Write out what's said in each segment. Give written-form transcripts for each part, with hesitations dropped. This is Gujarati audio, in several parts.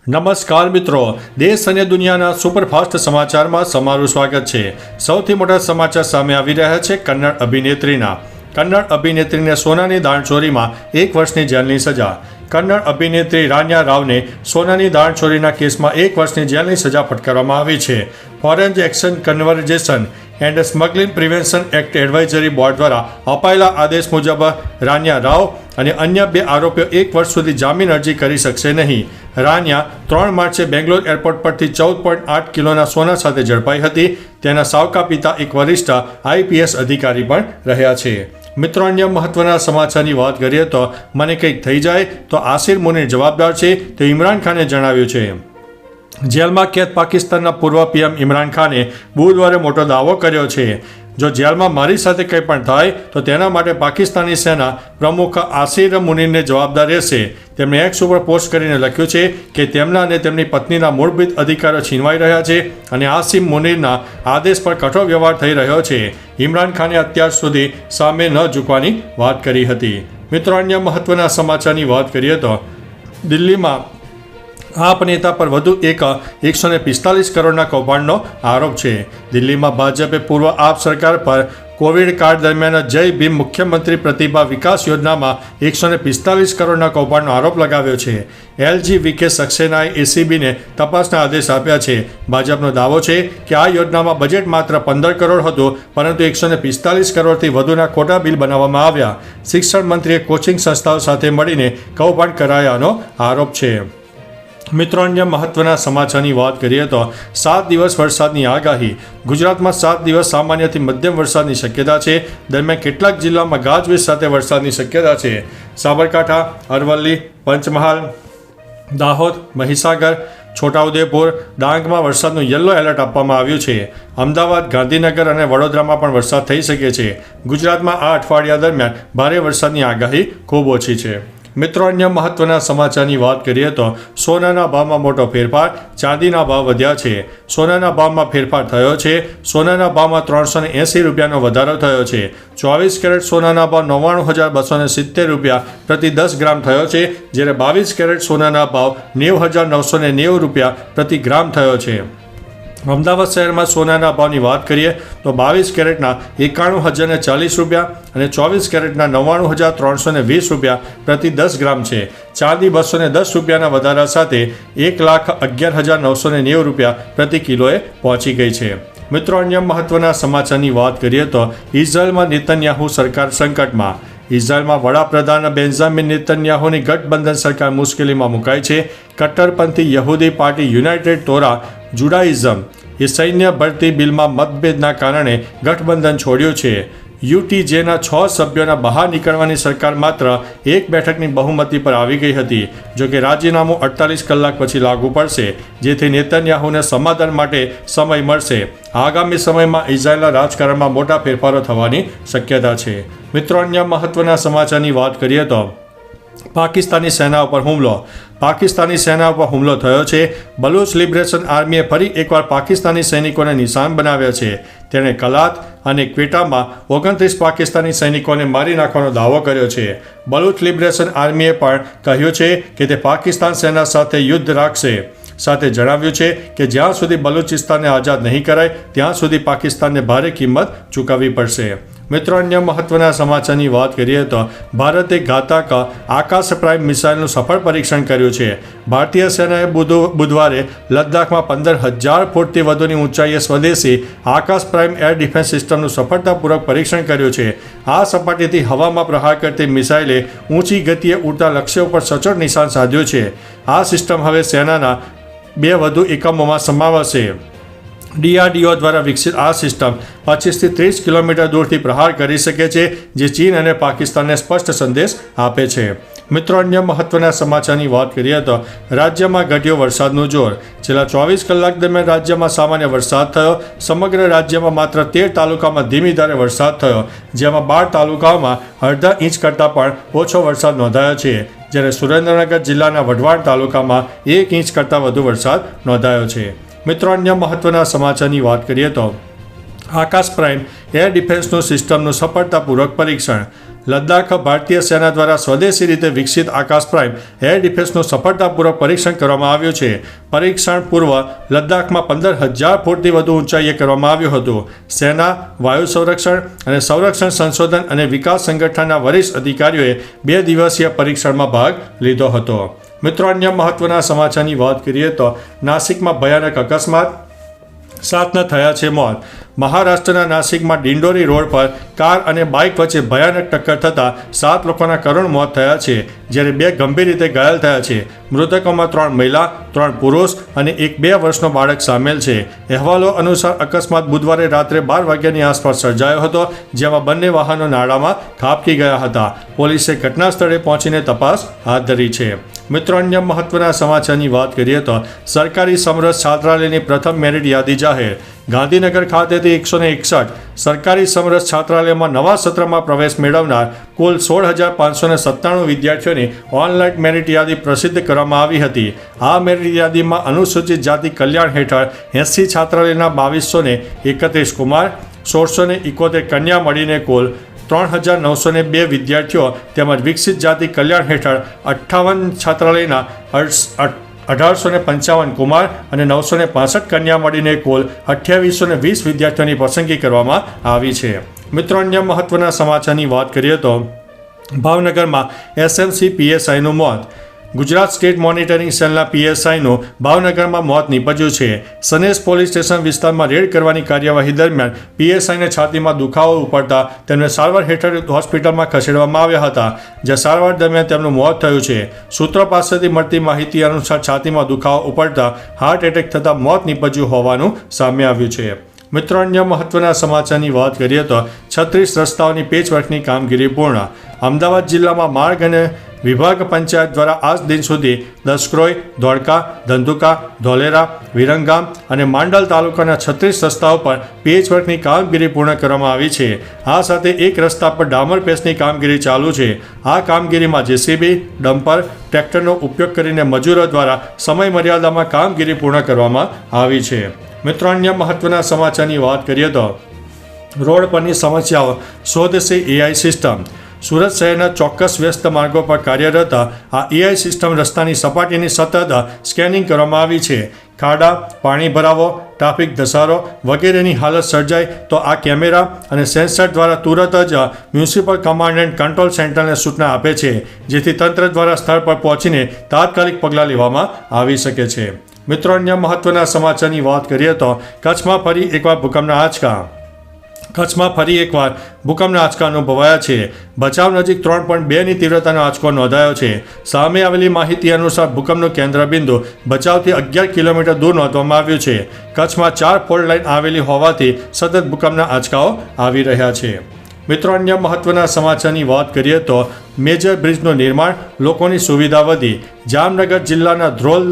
નમસ્કાર મિત્રો, દેશ અને દુનિયાના સુપરફાસ્ટ સમાચારમાં તમારું સ્વાગત છે। સૌથી મોટા સમાચાર સામે આવી રહ્યા છે કન્નડ અભિનેત્રીને સોનાની દાણચોરીમાં 1 વર્ષની જેલની સજા। કન્નડ અભિનેત્રી રાન્યા રાવને સોનાની દાણચોરીના કેસમાં 1 વર્ષની જેલની સજા ફટકારવામાં આવી છે। Foreign exchange conservation and smuggling prevention act advisory board દ્વારા અપાયેલા આદેશ મુજબ રાન્યા રાવ અને અન્ય 2 આરોપીઓ 1 વર્ષ સુધી જામીન અરજી કરી શકશે નહીં। રાન્યા 3 માર્ચે બેંગ્લોર એરપોર્ટ પરથી 14.8 કિલોના સોના સાથે ઝડપાઈ હતી। તેના સાવકા પિતા એક વરિષ્ઠ IPS અધિકારી પણ રહ્યા છે। મિત્રો, અન્ય મહત્વના સમાચારની વાત કરીએ તો મને કંઈક થઈ જાય તો આસિર મુનીર જવાબદાર છે તે ઇમરાન ખાને જણાવ્યું છે। જેલમાં કેદ પાકિસ્તાનના પૂર્વ PM ઇમરાન ખાને બુધવારે મોટો દાવો કર્યો છે। જો જેલમાં મારી સાથે કંઈ પણ થાય તો તેના માટે પાકિસ્તાની સેના પ્રમુખ આસિર મુનીરને જવાબદાર રહેશે। તેમણે એક્સ ઉપર પોસ્ટ કરીને લખ્યું છે કે તેમના અને તેમની પત્નીના મૂળભૂત અધિકારો છીનવાઈ રહ્યા છે અને આસિમ મુનીરના આદેશ પર કઠોર વ્યવહાર થઈ રહ્યો છે। ઇમરાન ખાને અત્યાર સુધી સામે ન ઝૂકવાની વાત કરી હતી। મિત્રો, અન્ય મહત્વના સમાચારની વાત કરીએ તો દિલ્હીમાં આપ નેતા પર વધુ એક 145 કરોડના કૌભાંડનો આરોપ છે। દિલ્હીમાં ભાજપે પૂર્વ આપ સરકાર પર કોવિડ કાળ દરમિયાન જય ભીમ મુખ્યમંત્રી પ્રતિભા વિકાસ યોજનામાં 145 કરોડના કૌભાંડનો આરોપ લગાવ્યો છે। LGVK સક્સેનાએ ACBને તપાસના આદેશ આપ્યા છે। ભાજપનો દાવો છે કે આ યોજનામાં બજેટ માત્ર 15 કરોડ હતું, પરંતુ 145 કરોડથી વધુના ખોટા બિલ બનાવવામાં આવ્યા। શિક્ષણ મંત્રીએ કોચિંગ સંસ્થાઓ સાથે મળીને કૌભાંડ કરાયાનો આરોપ છે। મિત્રો, અન્ય મહત્વના સમાચારની વાત કરીએ તો 7 દિવસ વરસાદની આગાહી। ગુજરાતમાં 7 દિવસ સામાન્યથી મધ્યમ વરસાદની શક્યતા છે। દરમિયાન કેટલાક જિલ્લામાં ગાજવીજ સાથે વરસાદની શક્યતા છે। સાબરકાંઠા, અરવલ્લી, પંચમહાલ, દાહોદ, મહીસાગર, છોટાઉદેપુર, ડાંગમાં વરસાદનું યલો એલર્ટ આપવામાં આવ્યું છે। અમદાવાદ, ગાંધીનગર અને વડોદરામાં પણ વરસાદ થઈ શકે છે। ગુજરાતમાં આ અઠવાડિયા દરમિયાન ભારે વરસાદની આગાહી ખૂબ ઓછી છે। મિત્રો, અન્ય મહત્વના સમાચારની વાત કરીએ તો સોનાના ભાવમાં મોટો ફેરફાર। ચાંદીના ભાવ વધ્યા છે। સોનાના ભાવમાં ફેરફાર થયો છે। સોનાના ભાવમાં 380 રૂપિયાનો વધારો થયો છે। 24 કેરેટ સોનાના ભાવ 99,270 રૂપિયા પ્રતિ 10 ગ્રામ થયો છે, જ્યારે 22 કેરેટ સોનાના ભાવ 90,990 રૂપિયા પ્રતિ ગ્રામ થયો છે। અમદાવાદ શહેરમાં સોનાના ભાવની વાત કરીએ તો 22 કેરેટના 91,040 રૂપિયા અને 24 કેરેટના 99,320 રૂપિયા પ્રતિ 10 ગ્રામ છે। ચાંદી 210 રૂપિયાના વધારા સાથે 1,11,990 રૂપિયા પ્રતિ કિલોએ પહોંચી ગઈ છે। મિત્રો, અન્ય મહત્વના સમાચારની વાત કરીએ તો ઇઝરાયલમાં નેતન્યાહુ સરકાર સંકટમાં। ઇઝરાયલમાં વડાપ્રધાન બેન્જામિન નેતન્યાહુની ગઠબંધન સરકાર મુશ્કેલીમાં મુકાઈ છે। કટ્ટરપંથી યહૂદી પાર્ટી યુનાઇટેડ તોરા જુડાઇઝમ એ સૈન્ય ભરતી બિલમાં મતભેદના કારણે ગઠબંધન છોડ્યું છે। UTJના 6 સભ્યોના બહાર નીકળવાની સરકાર માત્ર 1 બેઠકની બહુમતી પર આવી ગઈ હતી। જોકે રાજીનામું 48 કલાક પછી લાગુ પડશે, જેથી નેતન્યાહુને સમાધાન માટે સમય મળશે। આગામી સમયમાં ઇઝરાયેલના રાજકારણમાં મોટા ફેરફારો થવાની શક્યતા છે। મિત્રો, અન્ય મહત્વના સમાચારની વાત કરીએ તો પાકિસ્તાની સેના ઉપર હુમલો। પાકિસ્તાની સેના ઉપર હુમલો થયો છે। બલુચ લિબરેશન આર્મીએ ફરી એકવાર પાકિસ્તાની સૈનિકોને નિશાન બનાવ્યા છે। તેણે કલાત અને ક્વેટામાં 29 પાકિસ્તાની સૈનિકોને મારી નાખવાનો દાવો કર્યો છે। બલુચ લિબરેશન આર્મીએ પણ કહ્યું છે કે તે પાકિસ્તાન સેના સાથે યુદ્ધ રાખશે। સાથે જણાવ્યું છે કે જ્યાં સુધી બલુચિસ્તાનને આઝાદ નહીં કરાય ત્યાં સુધી પાકિસ્તાનને ભારે કિંમત ચૂકવવી પડશે। મિત્રો, અન્ય મહત્વના સમાચારની વાત કરીએ તો ભારતે ઘાતક આકાશ પ્રાઇમ મિસાઇલનું સફળ પરીક્ષણ કર્યું છે। ભારતીય સેનાએ બુધવારે લદ્દાખમાં 15,000 ફૂટથી વધુની ઊંચાઈએ સ્વદેશી આકાશ પ્રાઇમ એર ડિફેન્સ સિસ્ટમનું સફળતાપૂર્વક પરીક્ષણ કર્યું છે। આ સપાટીથી હવામાં પ્રહાર કરતી મિસાઇલે ઊંચી ગતિએ ઉડતા લક્ષ્ય ઉપર સચોટ નિશાન સાધ્યું છે। આ સિસ્ટમ હવે સેનાના 2 વધુ એકમોમાં સમાવશે। DRDO દ્વારા વિકસિત આ સિસ્ટમ 25થી 30 કિલોમીટર દૂરથી પ્રહાર કરી શકે છે, જે ચીન અને પાકિસ્તાનને સ્પષ્ટ સંદેશ આપે છે। મિત્રો, અન્ય મહત્વના સમાચારની વાત કરીએ તો રાજ્યમાં ઘટ્યો વરસાદનું જોર। છેલ્લા 24 કલાક દરમિયાન રાજ્યમાં સામાન્ય વરસાદ થયો। સમગ્ર રાજ્યમાં માત્ર 13 તાલુકામાં ધીમી ધારે વરસાદ થયો, જેમાં 12 તાલુકાઓમાં અડધા ઇંચ કરતાં પણ ઓછો વરસાદ નોંધાયો છે, જ્યારે સુરેન્દ્રનગર જિલ્લાના વઢવાણ તાલુકામાં 1 ઇંચ કરતાં વધુ વરસાદ નોંધાયો છે। મિત્રો, અન્ય મહત્વના સમાચારની વાત કરીએ તો આકાશ પ્રાઇમ એર ડિફેન્સનું સિસ્ટમનું સફળતાપૂર્વક પરીક્ષણ। લદ્દાખ ભારતીય સેના દ્વારા સ્વદેશી રીતે વિકસિત આકાશ પ્રાઇમ એર ડિફેન્સનું સફળતાપૂર્વક પરીક્ષણ કરવામાં આવ્યું છે. પરીક્ષણ પૂર્વ લદ્દાખમાં 15,000 ફૂટથી વધુ ઊંચાઈએ કરવામાં આવ્યું હતું. સેના, વાયુ સંરક્ષણ અને સંરક્ષણ સંશોધન અને વિકાસ સંગઠનના વરિષ્ઠ અધિકારીઓએ 2 દિવસીય પરીક્ષણમાં ભાગ લીધો હતો. મિત્રો, અન્ય મહત્વના સમાચારની વાત કરીએ તો નાસિકમાં ભયાનક અકસ્માત, 7ના થયા છે મોત. મહારાષ્ટ્રના નાસિકમાં ડિંડોરી રોડ પર કાર અને બાઇક વચ્ચે ભયાનક ટક્કર થતાં 7 લોકોના કરુણ મોત થયા છે, જ્યારે 2 ગંભીર રીતે ઘાયલ થયા છે. મૃતકોમાં 3 મહિલા, 3 પુરુષ અને એક 2 વર્ષનો બાળક સામેલ છે. અહેવાલો અનુસાર અકસ્માત બુધવારે રાત્રે 12 વાગ્યાની આસપાસ સર્જાયો હતો, જેમાં બંને વાહનો નાળામાં ખાબકી ગયા હતા. પોલીસે ઘટના સ્થળે પહોંચીને તપાસ હાથ ધરી છે. મિત્રો, અન્ય મહત્વના સમાચારની વાત કરીએ તો સરકારી સમરસ છાત્રાલયની પ્રથમ મેરિટ યાદી જાહેર. ગાંધીનગર ખાતેથી 161 સરકારી સમરસ છાત્રાલયમાં નવા સત્રમાં પ્રવેશ મેળવનાર કુલ 16,597 વિદ્યાર્થીઓની ઓનલાઈન મેરિટ યાદી પ્રસિદ્ધ કરવામાં આવી હતી. આ મેરિટ યાદીમાં અનુસૂચિત જાતિ કલ્યાણ હેઠળ 80 છાત્રાલયના 2231 કુમાર, 1671 કન્યા મળીને કુલ 3,902 વિદ્યાર્થીઓ તેમજ વિકસિત જાતિ કલ્યાણ હેઠળ 58 છાત્રાલયના 1,855 કુમાર અને 965 કન્યા મળીને કુલ 2,820 વિદ્યાર્થીઓની પસંદગી કરવામાં આવી છે. મિત્રો, અન્ય મહત્વના સમાચારની વાત કરીએ તો ભાવનગરમાં એસએમસી પીએસઆઈનું મોત. ગુજરાત સ્ટેટ મોનિટરિંગ સેલના પીએસઆઈનું ભાવનગરમાં મોત નીપજ્યું છે. સનેસ પોલીસ સ્ટેશન વિસ્તારમાં રેડ કરવાની કાર્યવાહી દરમિયાન પીએસઆઈને છાતીમાં દુખાવો ઉપડતા તેમને સારવાર હેઠળ હોસ્પિટલમાં ખસેડવામાં આવ્યા હતા, જ્યાં સારવાર દરમિયાન તેમનું મોત થયું છે. સૂત્રો પાસેથી મળતી માહિતી અનુસાર છાતીમાં દુખાવો ઉપડતા હાર્ટ એટેક થતાં મોત નીપજ્યું હોવાનું સામે આવ્યું છે. મિત્રો, અન્ય મહત્વના સમાચારની વાત કરીએ તો 36 રસ્તાઓની પેચવર્કની કામગીરી પૂર્ણ. અમદાવાદ જિલ્લામાં માર્ગ અને વિભાગ પંચાયત દ્વારા આજ દિન સુધી દસક્રોઈ, ધોળકા, ધંધુકા, ધોલેરા, વિરંગામ અને માંડલ તાલુકાના 36 રસ્તાઓ પર પેચવર્કની કામગીરી પૂર્ણ કરવામાં આવી છે. આ સાથે એક રસ્તા પર ડામર પેચની કામગીરી ચાલુ છે. આ કામગીરીમાં જેસીબી, ડમ્પર, ટ્રેક્ટરનો ઉપયોગ કરીને મજૂરો દ્વારા સમય મર્યાદામાં કામગીરી પૂર્ણ કરવામાં આવી છે. મિત્રો, અન્ય મહત્વના સમાચારની વાત કરીએ તો રોડ પરની સમસ્યાઓ શોધશે એઆઈ સિસ્ટમ. સુરત શહેરના ચોક્કસ વ્યસ્ત માર્ગો પર કાર્યરત આ એઆઈ સિસ્ટમ રસ્તાની સપાટીની સતત સ્કેનિંગ કરવામાં આવી છે. ખાડા, પાણી ભરાવો, ટ્રાફિક ધસારો વગેરેની હાલત સર્જાય તો આ કેમેરા અને સેન્સર દ્વારા તુરત જ મ્યુનિસિપલ કમાન્ડ એન્ડ કંટ્રોલ સેન્ટરને સૂચના આપે છે, જેથી તંત્ર દ્વારા સ્થળ પર પહોંચીને તાત્કાલિક પગલાં લેવામાં આવી શકે છે. મિત્રો, અન્ય મહત્વના સમાચારની વાત કરીએ તો કચ્છમાં ફરી એકવાર ભૂકંપના આંચકા. કચ્છમાં ફરી એકવાર ભૂકંપના આંચકા અનુભવાયા છે. ભચાઉ નજીક 3.2ની તીવ્રતાનો આંચકો નોંધાયો છે. સામે આવેલી માહિતી અનુસાર ભૂકંપનું કેન્દ્રબિંદુ ભચાઉથી 11 કિલોમીટર દૂર નોંધવામાં આવ્યું છે. કચ્છમાં 4 ફોલ્ટ લાઇન આવેલી હોવાથી સતત ભૂકંપના આંચકાઓ આવી રહ્યા છે. મિત્રો, અન્ય મહત્વના સમાચારની વાત કરીએ તો મેજર બ્રિજનું નિર્માણ, લોકોની સુવિધા વધી. જામનગર જિલ્લાના ધ્રોલ,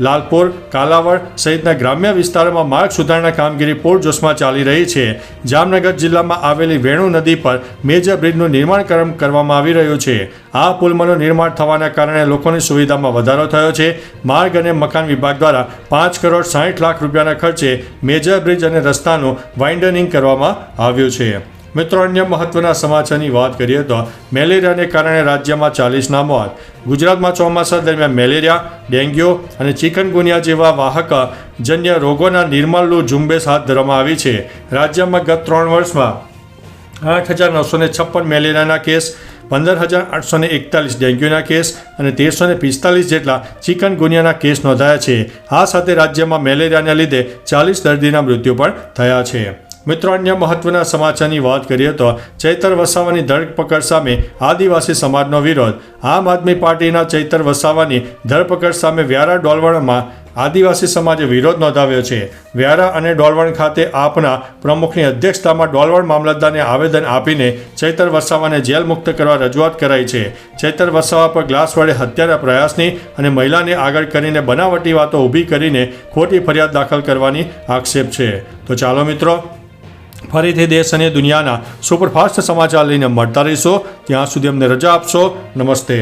લાલપુર, કાલાવડ સહિતના ગ્રામ્ય વિસ્તારોમાં માર્ગ સુધારણા કામગીરી પૂરજોશમાં ચાલી રહી છે. જામનગર જિલ્લામાં આવેલી વેણુ નદી પર મેજર બ્રિજનું નિર્માણ કરવામાં આવી રહ્યું છે. આ પુલનું નિર્માણ થવાના કારણે લોકોની સુવિધામાં વધારો થયો છે. માર્ગ અને મકાન વિભાગ દ્વારા 5,60,00,000 રૂપિયાના ખર્ચે મેજર બ્રિજ અને રસ્તાનું વાઇન્ડનિંગ કરવામાં આવ્યું છે. મિત્રો, અન્ય મહત્વના સમાચારની વાત કરીએ તો મેલેરિયાને કારણે રાજ્યમાં 40ના મોત. ગુજરાતમાં ચોમાસા દરમિયાન મેલેરિયા, ડેન્ગ્યુ અને ચિકનગુનિયા જેવા વાહકજન્ય રોગોના નિર્મૂલનું ઝુંબેશ હાથ ધરવામાં આવી છે. રાજ્યમાં ગત 3 વર્ષમાં 8,956 મેલેરિયાના કેસ, 15,841 ડેન્ગ્યુના કેસ અને 1,345 જેટલા ચિકનગુનિયાના કેસ નોંધાયા છે. આ સાથે રાજ્યમાં મેલેરિયાના લીધે 40 દર્દીના મૃત્યુ પણ થયા છે. મિત્રો, અન્ય મહત્વના સમાચારની વાત કરીએ તો ચૈતર વસાવાની ધરપકડ સામે આદિવાસી સમાજનો વિરોધ. આમ આદમી પાર્ટીના ચૈતર વસાવાની ધરપકડ સામે વ્યારા ડોલવણમાં આદિવાસી સમાજે વિરોધ નોંધાવ્યો છે. વ્યારા અને ડોલવણ ખાતે આપના પ્રમુખની અધ્યક્ષતામાં ડોલવણ મામલતદારને આવેદન આપીને ચૈતર વસાવાને જેલ મુક્ત કરવા રજૂઆત કરાઈ છે. ચૈતર વસાવા પર ગ્લાસ વડે હત્યાના પ્રયાસની અને મહિલાને આગળ કરીને બનાવટી વાતો ઊભી કરીને ખોટી ફરિયાદ દાખલ કરવાની આક્ષેપ છે. તો ચાલો મિત્રો, ફરીથી દેશ અને દુનિયાના સુપરફાસ્ટ સમાચાર લઈને મળતા રહીશો. ત્યાં સુધી અમને રજા આપશો. નમસ્તે.